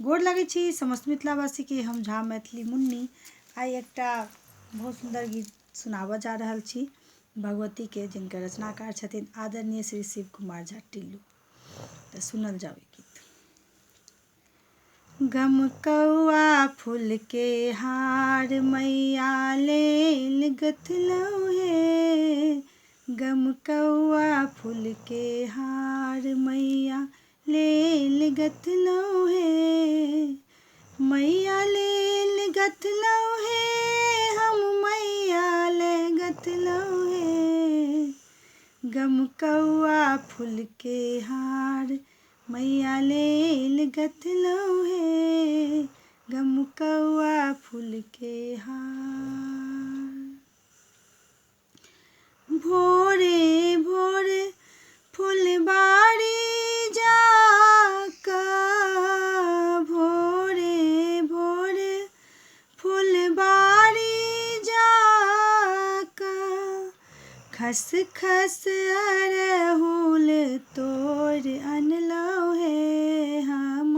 गोर लगे छी समस्त मिथिलावासी के। हम झा मैथिली मुन्नी आई एकटा बहुत सुंदर गीत सुनाबऽ जा रहल छी भगवती के, जिनकर रचनाकार छथिन आदरणीय श्री शिव कुमार झा टिल्लू। तो सुनल जाओ गीत। गमकौआ फूल के हार मैया लेल गथलौ हे, गमकौआ फूल के हार मैया लेल गथलौ हे, मैया लेल गथलौ हे, हम मैया ले गथलौ हे, गमकौआ फूल के हार मैया लेल गथलौ हे, गमकौआ फूल के हार। भोरे भोरे फुलबाड़ी जाकऽ, भोरे भोरे फुलबाड़ी जाकऽ, खस खस अरहुल तोड़ अनलौ हे, हम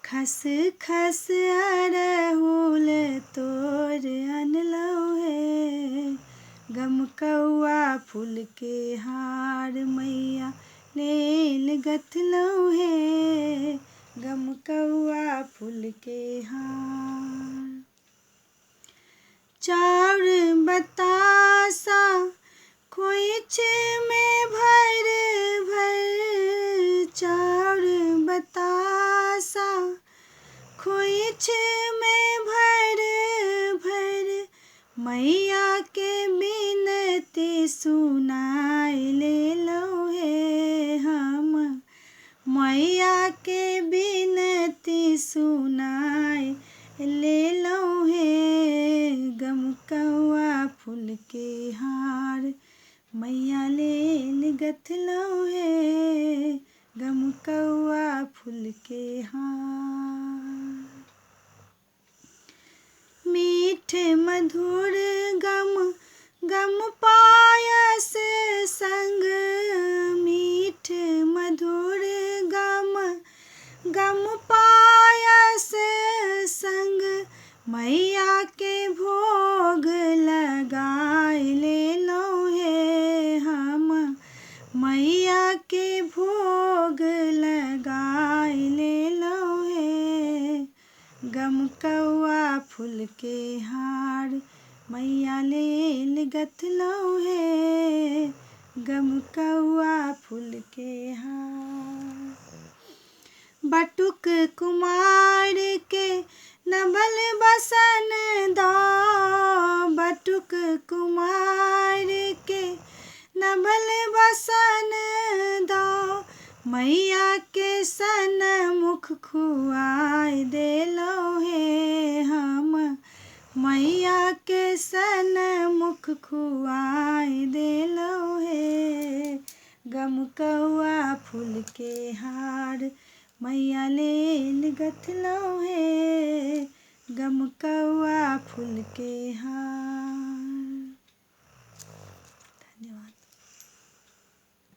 खस खस अरहुल तोड़ अनलौ हे, गमकौआ फूल के हार मैया लेल गथलौ हे, गमकौआ फूल के हार। चाउर बतासा खोइछ में भर भर, चाउर बतासा खोइछ में भर भर, मैया के बिनती सुनाइ लेलौ हे, हम मैया के बिनती सुनाइ लेलौ हे, गमकौआ फूल के हार मैया लेल गथलौ हे, गमकौआ फूल के हार। मीठ मधुर गम गम पायस संग, मीठ मधुर गम गम पायस संग, मैया के भोग लगाइ लेलौ हे, हम मैया के भोग लगाइ लेलौ हे, गमकौआ फूल के हार मैया लेल गथलौ हे, गमकौआ फूल के हार। बटुक कुमार के नवल बसन दऽ, बटुक कुमार के नवल बसन दऽ, मैया के सनमुख खुआइ देलौ हे, हम मैया के सनमुख खुआइ देलौ हे, गमकौआ फूल के हार मैया लेल गथलौ हे, गमकौआ फूल के हार।